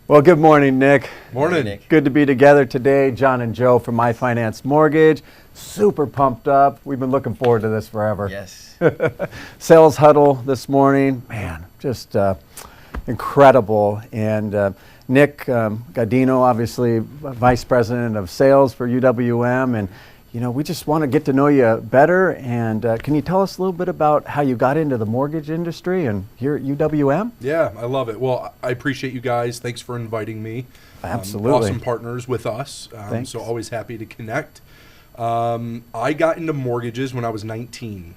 Well, good morning, Nick. Morning, Nick. Good to be together today. John and Joe from My Finance Mortgage. Super pumped up. We've been looking forward to this forever. Yes. Sales huddle this morning. Man, just incredible. And Nic Gaudino, obviously Vice President of Sales for UWM. And, you know, we just want to get to know you better. And can you tell us a little bit about how you got into the mortgage industry and here at UWM? Yeah, I love it. Well, I appreciate you guys. Thanks for inviting me. Absolutely. Awesome partners with us. So always happy to connect. I got into mortgages when I was 19.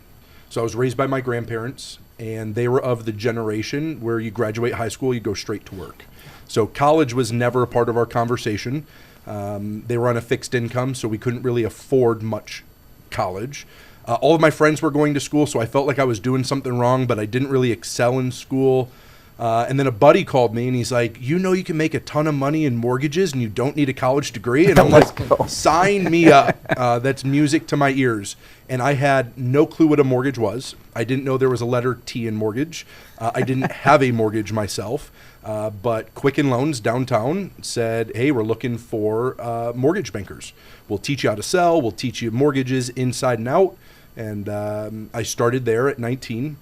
So I was raised by my grandparents, and they were of the generation where you graduate high school, you go straight to work. So college was never a part of our conversation. They were on a fixed income, so we couldn't really afford much college. All of my friends were going to school, so I felt like I was doing something wrong, but I didn't really excel in school. And then a buddy called me, and he's like, you know, you can make a ton of money in mortgages, and you don't need a college degree. And I'm like, sign me up. That's music to my ears. And I had no clue what a mortgage was. I didn't know there was a letter T in mortgage. I didn't have a mortgage myself. But Quicken Loans downtown said, hey, we're looking for mortgage bankers. We'll teach you how to sell. We'll teach you mortgages inside and out. And I started there at 19.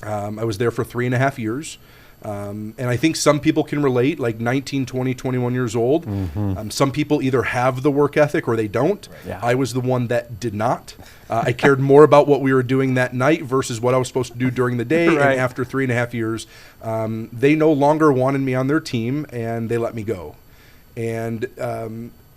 I was there for 3.5 years. And I think some people can relate, like 19, 20, 21 years old. Mm-hmm. Some people either have the work ethic or they don't. Right. Yeah. I was the one that did not. I cared more about what we were doing that night versus what I was supposed to do during the day. Right. And after 3.5 years, they no longer wanted me on their team, and they let me go. And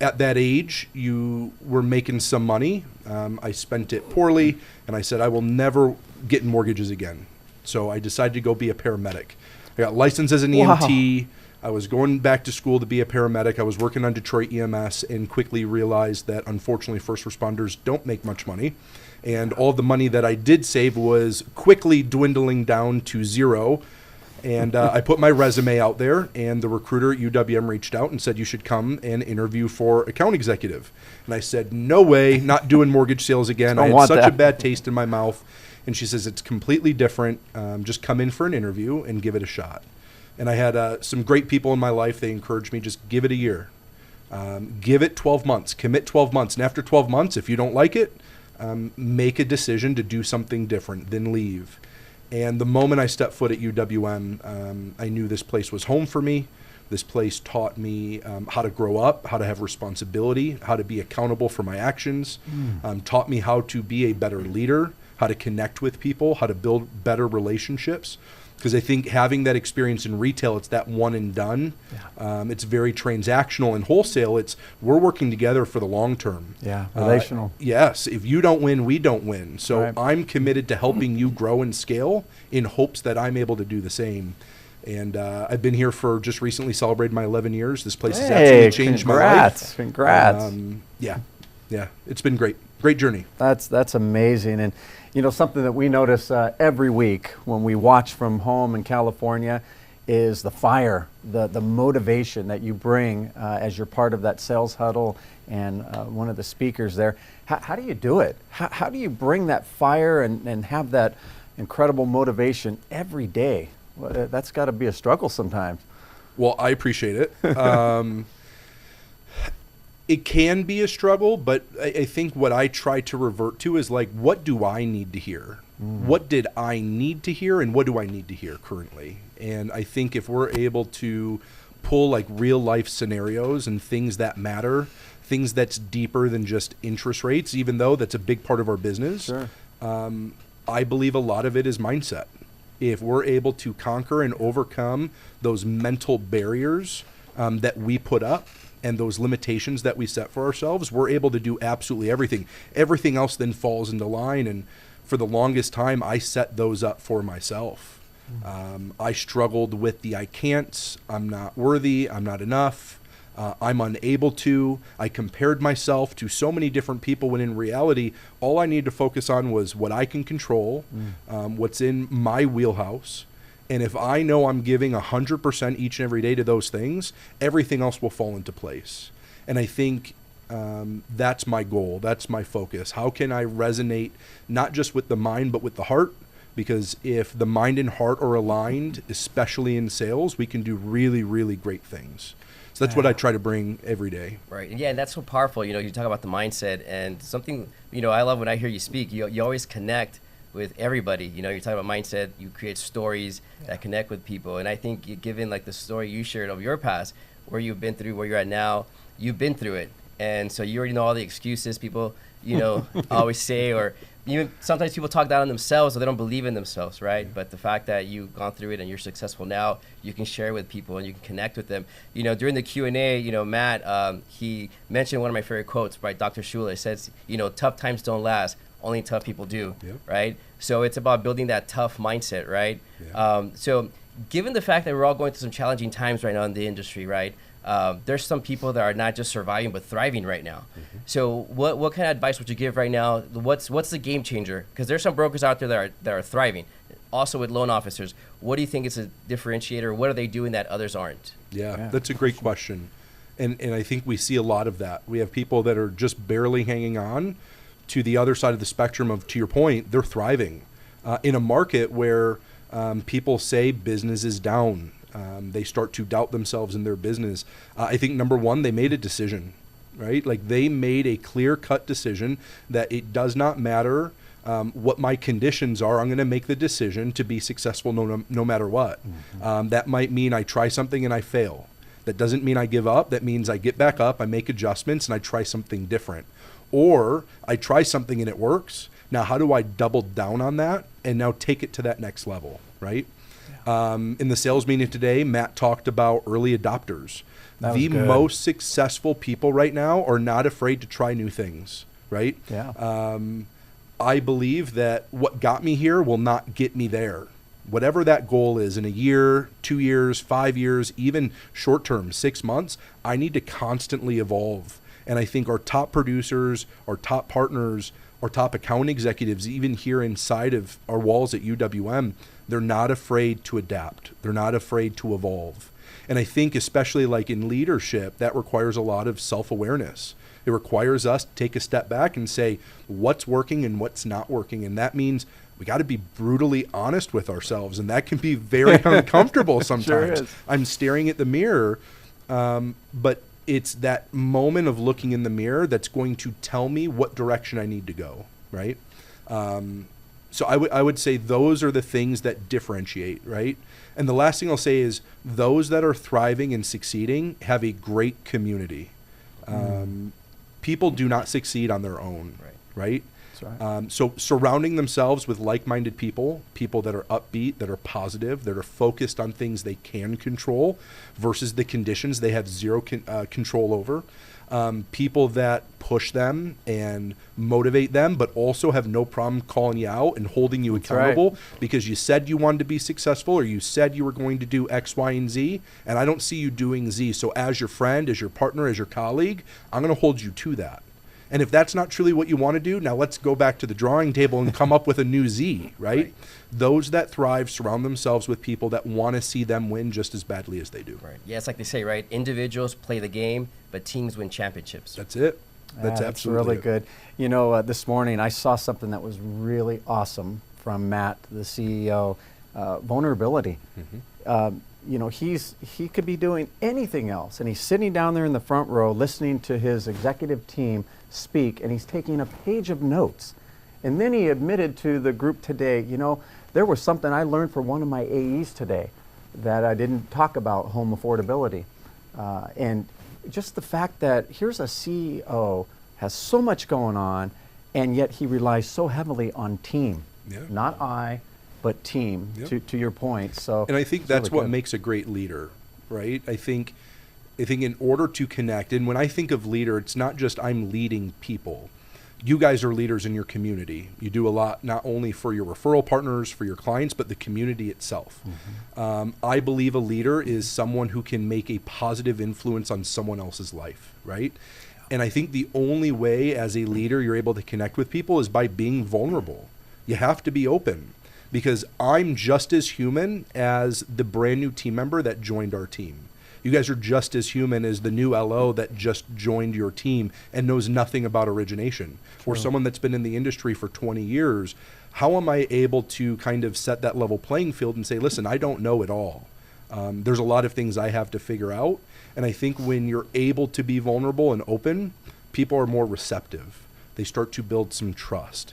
at that age, you were making some money. I spent it poorly, and I said, I will never get in mortgages again. So I decided to go be a paramedic. I got licensed as an EMT. I was going back to school to be a paramedic. I was working on Detroit EMS and quickly realized that, unfortunately, first responders don't make much money. And all the money that I did save was quickly dwindling down to zero. And I put my resume out there, and the recruiter at UWM reached out and said, you should come and interview for account executive. And I said, no way, not doing mortgage sales again. I had such a bad taste in my mouth. And she says, it's completely different. Just come in for an interview and give it a shot. And I had some great people in my life. They encouraged me, just give it a year. Give it 12 months. Commit 12 months. And after 12 months, if you don't like it, make a decision to do something different, then leave. And the moment I stepped foot at UWM, I knew this place was home for me. This place taught me how to grow up, how to have responsibility, how to be accountable for my actions, taught me how to be a better leader, how to connect with people, how to build better relationships. Because I think having that experience in retail, it's that one and done. Yeah. It's very transactional. In wholesale, it's we're working together for the long term. Yeah, relational. Yes. If you don't win, we don't win. So I'm committed to helping you grow and scale in hopes that I'm able to do the same. And I've been here for just recently celebrated my 11 years. This place has absolutely changed my life. Congrats. Yeah. It's been great. Great journey. That's amazing. And, you know, something that we notice every week when we watch from home in California is the fire, the motivation that you bring as you're part of that sales huddle and one of the speakers there. How do you do it? How do you bring that fire and have that incredible motivation every day? Well, that's got to be a struggle sometimes. Well, I appreciate it. It can be a struggle, but I think what I try to revert to is like, what do I need to hear? What did I need to hear, and what do I need to hear currently? And I think if we're able to pull like real life scenarios and things that matter, things that's deeper than just interest rates, even though that's a big part of our business, sure. I believe a lot of it is mindset. If we're able to conquer and overcome those mental barriers that we put up, and those limitations that we set for ourselves, we're able to do absolutely everything. Everything else then falls into line. And for the longest time, I set those up for myself. I struggled with the I can't, I'm not worthy, I'm not enough, I'm unable to. I compared myself to so many different people when in reality, all I needed to focus on was what I can control, what's in my wheelhouse. And if I know I'm giving 100% each and every day to those things, everything else will fall into place. And I think that's my goal. That's my focus. How can I resonate not just with the mind, but with the heart? because if the mind and heart are aligned, especially in sales, we can do really, really great things. So that's what I try to bring every day. Right. And yeah, and that's so powerful. You talk about the mindset, and something, I love when I hear you speak, you always connect with everybody. You're talking about mindset, you create stories that connect with people. And I think given like the story you shared of your past, where you've been through, where you're at now, you've been through it. And so you already know all the excuses people, always say, or even sometimes people talk down on themselves or they don't believe in themselves, right? But the fact that you've gone through it and you're successful now, you can share with people and you can connect with them. During the Q&A, Matt, he mentioned one of my favorite quotes by Dr. Shula. It says, tough times don't last, only tough people do, right? So it's about building that tough mindset, right? Yeah. So given the fact that we're all going through some challenging times right now in the industry, right? There's some people that are not just surviving but thriving right now. Mm-hmm. So what kind of advice would you give right now? What's the game changer? Because there's some brokers out there that are thriving. Also with loan officers, what do you think is a differentiator? What are they doing that others aren't? Yeah, that's a great question. And I think we see a lot of that. We have people that are just barely hanging on to the other side of the spectrum of, to your point, they're thriving in a market where people say business is down. They start to doubt themselves in their business. I think number one, they made a decision, right? Like they made a clear-cut decision that it does not matter what my conditions are. I'm going to make the decision to be successful no matter what. Mm-hmm. That might mean I try something and I fail. That doesn't mean I give up. That means I get back up, I make adjustments, and I try something different. Or I try something and it works. Now, how do I double down on that and now take it to that next level, right? In the sales meeting today, Matt talked about early adopters. The most successful people right now are not afraid to try new things, right? Yeah. I believe that what got me here will not get me there. Whatever that goal is in a year, 2 years, 5 years, even short term, 6 months, I need to constantly evolve. And I think our top producers, our top partners, our top account executives, even here inside of our walls at UWM, they're not afraid to adapt. They're not afraid to evolve. And I think especially like in leadership, that requires a lot of self-awareness. It requires us to take a step back and say what's working and what's not working. And that means we got to be brutally honest with ourselves. And that can be very uncomfortable sometimes. Sure is. I'm staring at the mirror, but it's that moment of looking in the mirror that's going to tell me what direction I need to go, right? So I would say those are the things that differentiate, right? And the last thing I'll say is those that are thriving and succeeding have a great community. People do not succeed on their own, right? That's right. So surrounding themselves with like-minded people that are upbeat, that are positive, that are focused on things they can control versus the conditions they have zero control over. People that push them and motivate them, but also have no problem calling you out and holding you accountable because you said you wanted to be successful or you said you were going to do X, Y, and Z, and I don't see you doing Z. So as your friend, as your partner, as your colleague, I'm going to hold you to that. And if that's not truly what you want to do, now let's go back to the drawing table and come up with a new Z, right? Those that thrive surround themselves with people that want to see them win just as badly as they do. Right. Yeah, it's like they say, right? Individuals play the game, but teams win championships. That's it. That's absolutely really good. You know, this morning I saw something that was really awesome from Matt, the CEO, vulnerability. Mm-hmm. You know, he could be doing anything else, and he's sitting down there in the front row listening to his executive team speak, and he's taking a page of notes. And then he admitted to the group today, you know, there was something I learned from one of my AEs today that I didn't talk about home affordability. And just the fact that here's a CEO, has so much going on, and yet he relies so heavily on team, not I, but team, to your point. So, and I think that's really what makes a great leader, right? I think in order to connect, and when I think of leader, it's not just I'm leading people. You guys are leaders in your community. You do a lot, not only for your referral partners, for your clients, but the community itself. Mm-hmm. I believe a leader is someone who can make a positive influence on someone else's life, right? And I think the only way as a leader you're able to connect with people is by being vulnerable. You have to be open because I'm just as human as the brand new team member that joined our team. You guys are just as human as the new LO that just joined your team and knows nothing about origination. Or someone that's been in the industry for 20 years. How am I able to kind of set that level playing field and say, listen, I don't know it all. There's a lot of things I have to figure out. And I think when you're able to be vulnerable and open, people are more receptive. They start to build some trust.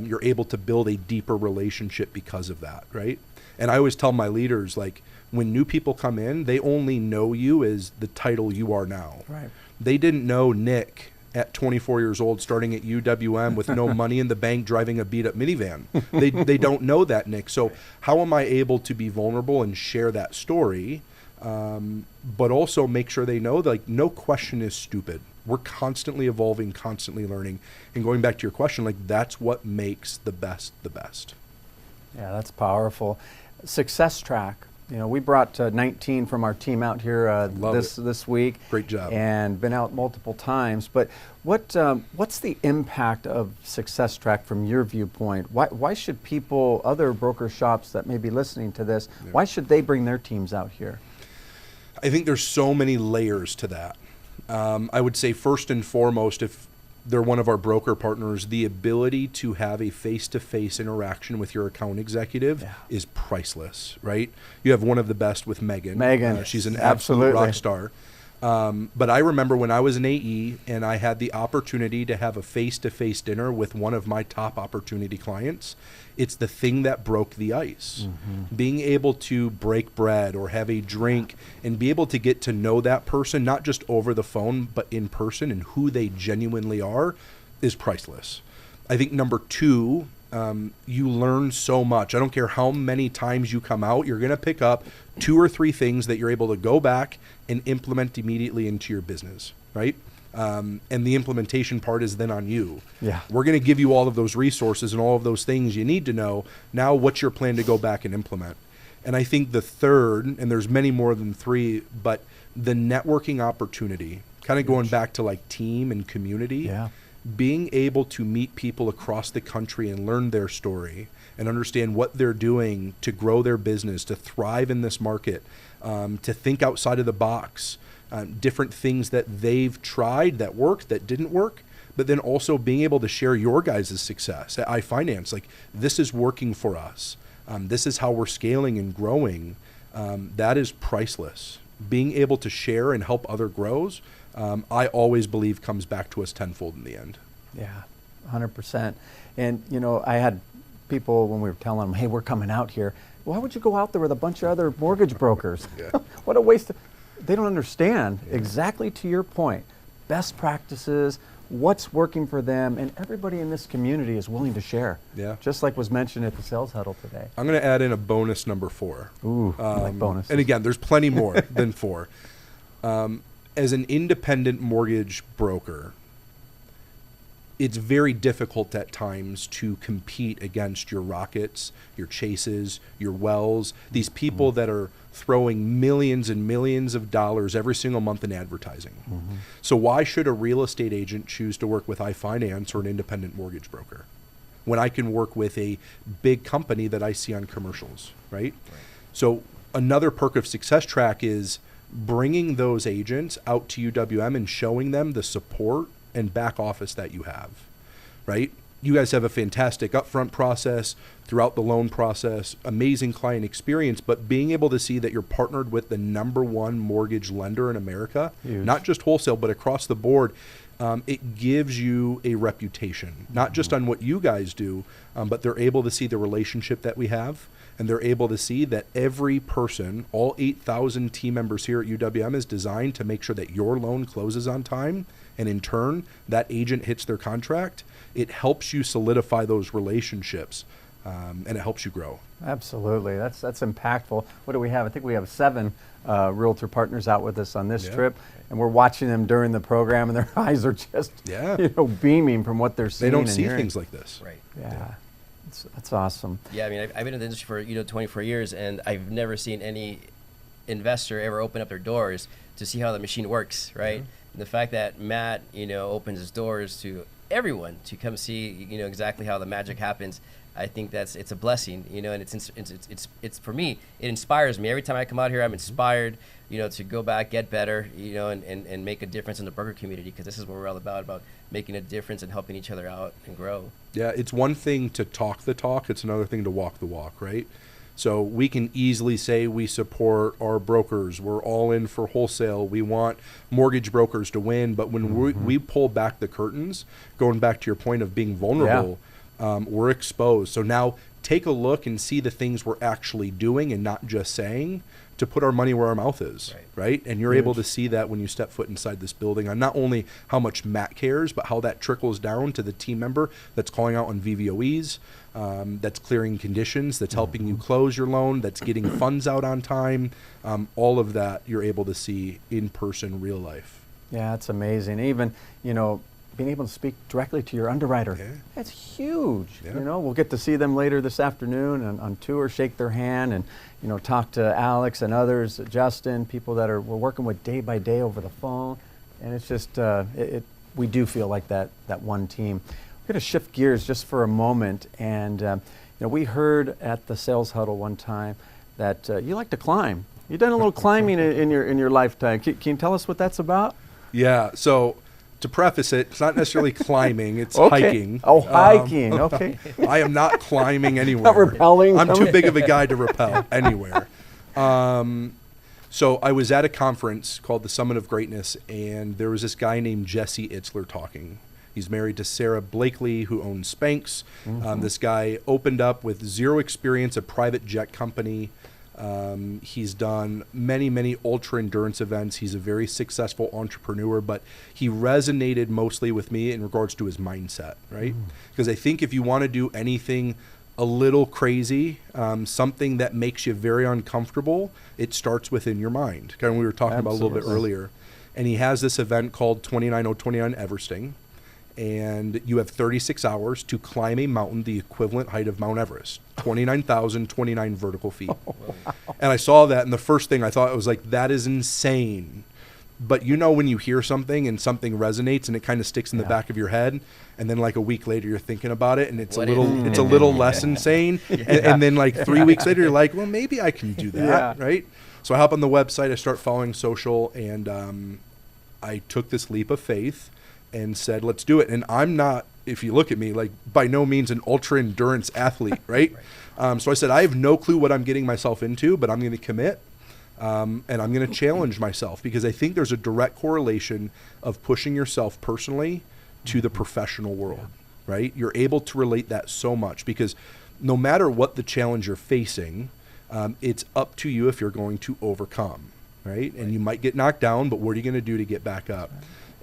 You're able to build a deeper relationship because of that, right? And I always tell my leaders, like, when new people come in, they only know you as the title you are now. Right. They didn't know Nick at 24 years old, starting at UWM with no money in the bank, driving a beat-up minivan. They don't know that, Nick. So how am I able to be vulnerable and share that story, but also make sure they know, like, no question is stupid. We're constantly evolving, constantly learning. And going back to your question, like, that's what makes the best the best. Yeah, that's powerful. Success track. You know, we brought 19 from our team out here this week. Great job. And been out multiple times. But what's the impact of Success Track from your viewpoint? Why should people, other broker shops that may be listening to this, why should they bring their teams out here? I think there's so many layers to that. I would say first and foremost, if they're one of our broker partners, the ability to have a face-to-face interaction with your account executive is priceless, right? You have one of the best with Megan. Megan. She's an absolute rock star. But I remember when I was an AE and I had the opportunity to have a face-to-face dinner with one of my top opportunity clients, it's the thing that broke the ice. Mm-hmm. Being able to break bread or have a drink and be able to get to know that person, not just over the phone, but in person and who they genuinely are, is priceless. I think number two, you learn so much. I don't care how many times you come out, you're going to pick up 2 or 3 things that you're able to go back and implement immediately into your business, right? And the implementation part is then on you. Yeah. We're going to give you all of those resources and all of those things you need to know. Now, what's your plan to go back and implement? And I think the third, and there's many more than 3, but the networking opportunity, kind of going back to like team and community, being able to meet people across the country and learn their story and understand what they're doing to grow their business, to thrive in this market, to think outside of the box, different things that they've tried that worked, that didn't work, but then also being able to share your guys' success at iFinance. Like, this is working for us. This is how we're scaling and growing. That is priceless. Being able to share and help other grows, I always believe comes back to us tenfold in the end. Yeah, 100%. And, you know, I had people when we were telling them, hey, we're coming out here. Why would you go out there with a bunch of other mortgage brokers? What a waste. They don't understand, exactly to your point, best practices, what's working for them, and everybody in this community is willing to share. Yeah. Just like was mentioned at the sales huddle today. I'm going to add in a bonus number 4. Ooh, I like bonuses. And again, there's plenty more than 4. As an independent mortgage broker, it's very difficult at times to compete against your Rockets, your Chases, your Wells, these people that are throwing millions and millions of dollars every single month in advertising. So why should a real estate agent choose to work with iFinance or an independent mortgage broker when I can work with a big company that I see on commercials, right? So another perk of Success Track is bringing those agents out to UWM and showing them the support and back office that you have, right? You guys have a fantastic upfront process, throughout the loan process, amazing client experience, but being able to see that you're partnered with the #1 mortgage lender in America, not just wholesale, but across the board, it gives you a reputation, not just on what you guys do, but they're able to see the relationship that we have, and they're able to see that every person, all 8,000 team members here at UWM, is designed to make sure that your loan closes on time, and in turn, that agent hits their contract. It helps you solidify those relationships, and it helps you grow. Absolutely, that's impactful. What do we have? I think we have 7 realtor partners out with us on this trip, and we're watching them during the program, and their eyes are just beaming from what they're seeing. They don't and see hearing. things like this. Right. Yeah. That's awesome. Yeah, I mean, I've been in the industry for 24 years, and I've never seen any investor ever open up their doors to see how the machine works, right? And the fact that Matt, opens his doors to everyone to come see, exactly how the magic happens. I think it's a blessing, and it's for me, it inspires me. Every time I come out here, I'm inspired, to go back, get better, and make a difference in the burger community, because this is what we're all about making a difference and helping each other out and grow. Yeah, it's one thing to talk the talk. It's another thing to walk the walk, right? So we can easily say we support our brokers. We're all in for wholesale. We want mortgage brokers to win. But when we pull back the curtains, going back to your point of being vulnerable, we're exposed. So now take a look and see the things we're actually doing and not just saying, to put our money where our mouth is, right? And you're able to see that when you step foot inside this building on not only how much Matt cares, but how that trickles down to the team member that's calling out on VVOEs, that's clearing conditions, that's helping you close your loan, that's getting funds out on time. All of that you're able to see in person, real life. Yeah, it's amazing. Even, being able to speak directly to your underwriter, that's huge. Yeah. We'll get to see them later this afternoon on tour, shake their hand, and talk to Alex and others, Justin, people that we're working with day by day over the phone, and it's just we do feel like that one team. We're going to shift gears just for a moment, and we heard at the sales huddle one time that you like to climb. You've done a little climbing in your lifetime. Can you tell us what that's about? Yeah. So, to preface it, it's not necessarily climbing, it's hiking. Oh, hiking, okay. I am not climbing anywhere. Not rappelling? I'm too big of a guy to rappel anywhere. So I was at a conference called the Summit of Greatness, and there was this guy named Jesse Itzler talking. He's married to Sarah Blakely, who owns Spanx. This guy opened up with zero experience, a private jet company. He's done many ultra endurance events. He's a very successful entrepreneur, but he resonated mostly with me in regards to his mindset, right? Because I think if you want to do anything a little crazy, something that makes you very uncomfortable, it starts within your mind. Kind of we were talking about a little bit earlier. And he has this event called 29029 Everesting. And you have 36 hours to climb a mountain the equivalent height of Mount Everest, 29,029 vertical feet. And I saw that, and the first thing I thought was like, that is insane. But when you hear something and something resonates and it kind of sticks in the back of your head, and then like a week later you're thinking about it and it's a little less insane. And then like 3 weeks later you're like, well, maybe I can do that, right? So I hop on the website, I start following social, and I took this leap of faith and said, let's do it. And I'm not, if you look at me, like by no means an ultra endurance athlete, right? So I said, I have no clue what I'm getting myself into, but I'm going to commit, and I'm going to challenge myself, because I think there's a direct correlation of pushing yourself personally to the professional world, right? You're able to relate that so much, because no matter what the challenge you're facing, it's up to you if you're going to overcome, right? And you might get knocked down, but what are you going to do to get back up?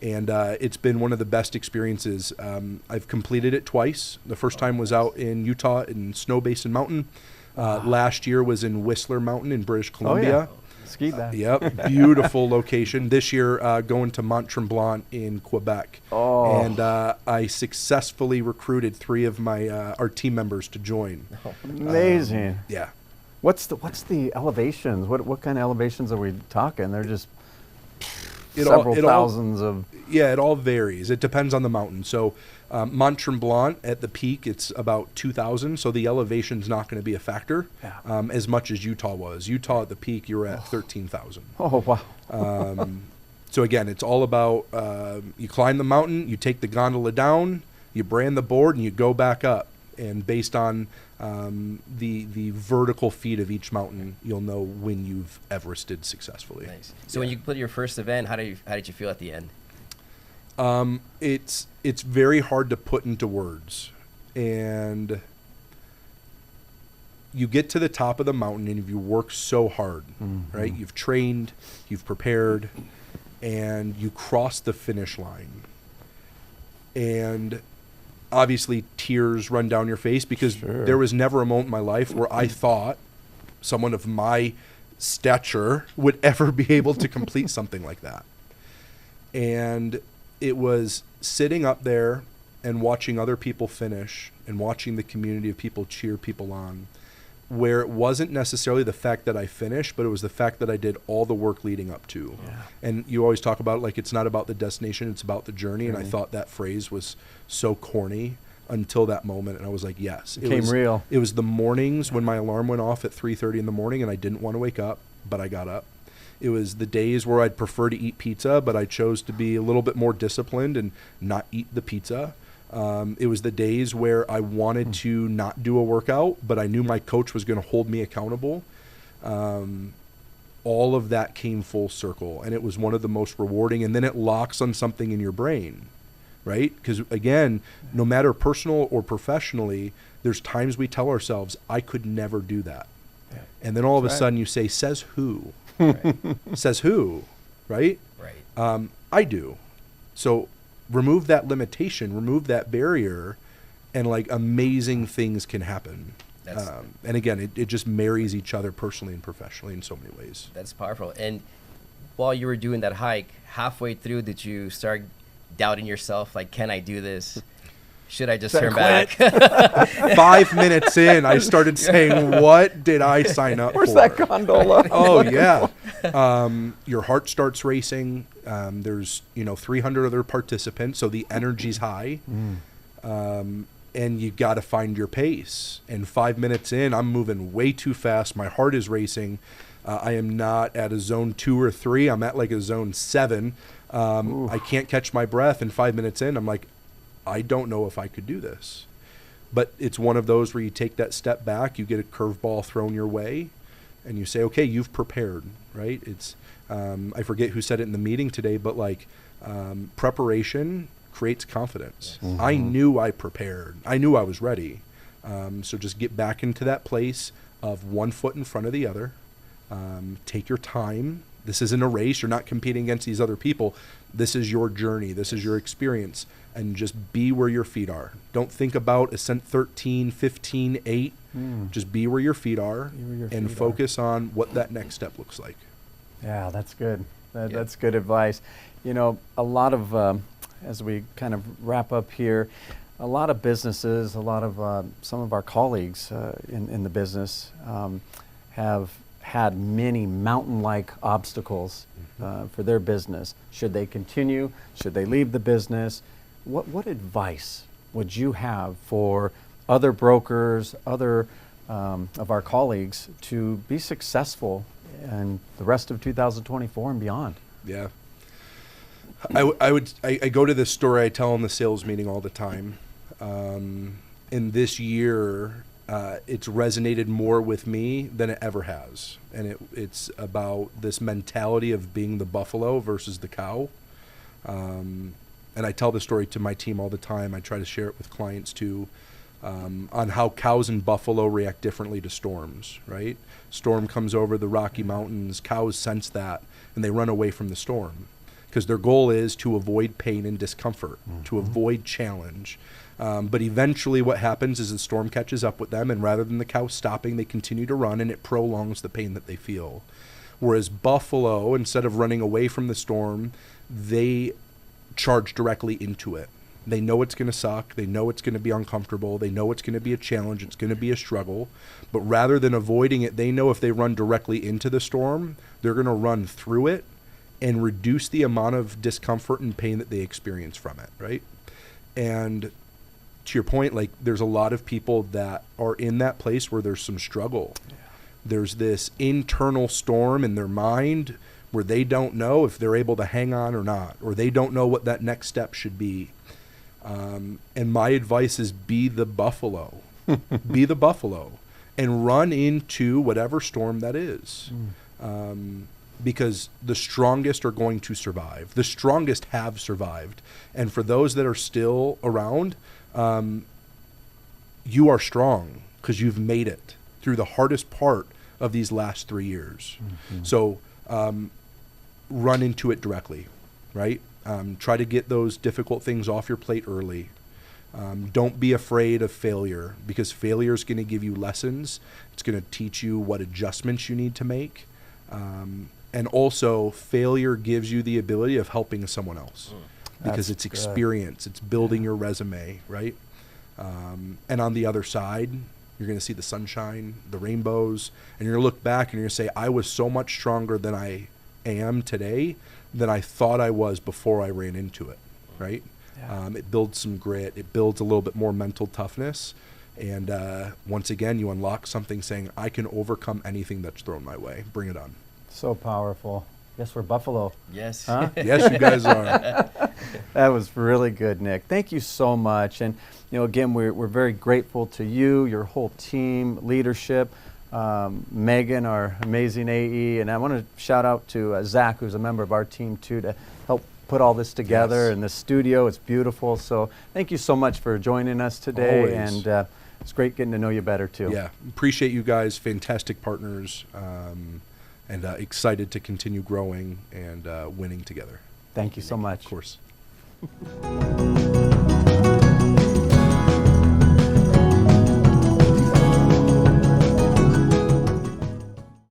And it's been one of the best experiences. I've completed it twice. The first time was out in Utah in Snow Basin Mountain. Last year was in Whistler Mountain in British Columbia. Skied that. Yep, beautiful location. This year, going to Mont Tremblant in Quebec. And I successfully recruited 3 of our team members to join. Amazing. Yeah. What's the elevations? What kind of elevations are we talking? They're just several thousands of... Yeah, it all varies. It depends on the mountain. So Mont Tremblant at the peak, it's about 2,000. So the elevation's not going to be a factor as much as Utah was. Utah at the peak, you were at 13,000. Oh, wow. So again, it's all about you climb the mountain, you take the gondola down, you brand the board, and you go back up. And based on the vertical feet of each mountain, you'll know when you've Everested successfully. Nice. So when you put your first event, how did you feel at the end? It's very hard to put into words. And you get to the top of the mountain and you work so hard, right? You've trained, you've prepared, and you cross the finish line. And obviously tears run down your face, because there was never a moment in my life where I thought someone of my stature would ever be able to complete something like that. And it was sitting up there and watching other people finish and watching the community of people cheer people on. where it wasn't necessarily the fact that I finished, but it was the fact that I did all the work leading up to. Yeah. And you always talk about, like, it's not about the destination, it's about the journey. And I thought that phrase was so corny until that moment. And I was like, yes. It became real. It was the mornings when my alarm went off at 3:30 in the morning and I didn't want to wake up, but I got up. It was the days where I'd prefer to eat pizza, but I chose to be a little bit more disciplined and not eat the pizza. It was the days where I wanted to not do a workout, but I knew my coach was going to hold me accountable. All of that came full circle, and it was one of the most rewarding. And then it locks on something in your brain, right? Because again, no matter personal or professionally, there's times we tell ourselves, I could never do that. And then all of a sudden you say, says who? Right. Says who? Right? Right. I do. So remove that limitation, remove that barrier, and like amazing things can happen. And again, it just marries each other personally and professionally in so many ways. That's powerful. And while you were doing that hike, halfway through, did you start doubting yourself? Like, can I do this? Should I just turn back? 5 minutes in, I started saying, what did I sign up Where's for? that gondola? Oh, yeah. Your heart starts racing. There's, 300 other participants, so the energy's high. And you got to find your pace. And 5 minutes in, I'm moving way too fast. My heart is racing. I am not at a zone 2 or 3. I'm at like a zone 7. I can't catch my breath. And 5 minutes in, I'm like, I don't know if I could do this. But it's one of those where you take that step back, you get a curveball thrown your way, and you say, okay, you've prepared, right? It's, I forget who said it in the meeting today, but like preparation creates confidence. Mm-hmm. I knew I prepared. I knew I was ready. So just get back into that place of one foot in front of the other. Take your time. This isn't a race. You're not competing against these other people. This is your journey. This is your experience. And just be where your feet are. Don't think about ascent 13, 15, 8. Just be where your feet are and focus on what that next step looks like. Yeah, that's good. That's good advice. A lot of, as we kind of wrap up here, a lot of businesses, a lot of some of our colleagues in the business have had many mountain-like obstacles for their business. Should they continue? Should they leave the business? What advice would you have for other brokers, other of our colleagues to be successful in the rest of 2024 and beyond? Yeah. I go to this story I tell in the sales meeting all the time. In this year, it's resonated more with me than it ever has. And it's about this mentality of being the buffalo versus the cow. And I tell the story to my team all the time. I try to share it with clients too, on how cows and buffalo react differently to storms, right? Storm comes over the Rocky Mountains, cows sense that, and they run away from the storm because their goal is to avoid pain and discomfort, to avoid challenge. But eventually what happens is the storm catches up with them, and rather than the cow stopping, they continue to run, and it prolongs the pain that they feel. Whereas buffalo, instead of running away from the storm, they charge directly into it. They know it's going to suck. They know it's going to be uncomfortable. They know it's going to be a challenge. It's going to be a struggle. But rather than avoiding it, they know if they run directly into the storm, they're going to run through it and reduce the amount of discomfort and pain that they experience from it, right? And to your point, like, there's a lot of people that are in that place where there's some struggle. Yeah. There's this internal storm in their mind where they don't know if they're able to hang on or not, or they don't know what that next step should be. And my advice is be the buffalo. Be the buffalo and run into whatever storm that is. Because the strongest are going to survive. The strongest have survived. And for those that are still around, you are strong because you've made it through the hardest part of these last 3 years. So run into it directly, right? Try to get those difficult things off your plate early. Don't be afraid of failure, because failure is going to give you lessons. It's going to teach you what adjustments you need to make. And also, failure gives you the ability of helping someone else because it's experience. It's building your resume, right? And on the other side, You're going to see the sunshine, the rainbows, and you're going to look back and you're going to say, I was so much stronger than I am today than I thought I was before I ran into it, right? Yeah. It builds some grit. It builds a little bit more mental toughness. And once again, you unlock something saying, I can overcome anything that's thrown my way. Bring it on. So powerful. Yes, we're Buffalo. Yes. Huh? Yes, you guys are. That was really good, Nick. Thank you so much. And, again, we're very grateful to you, your whole team, leadership, Megan, our amazing AE. And I want to shout out to Zach, who's a member of our team, too, to help put all this together in the studio. It's beautiful. So thank you so much for joining us today. Always. And it's great getting to know you better, too. Yeah, appreciate you guys. Fantastic partners. And excited to continue growing and winning together. Thank you so much. Of course.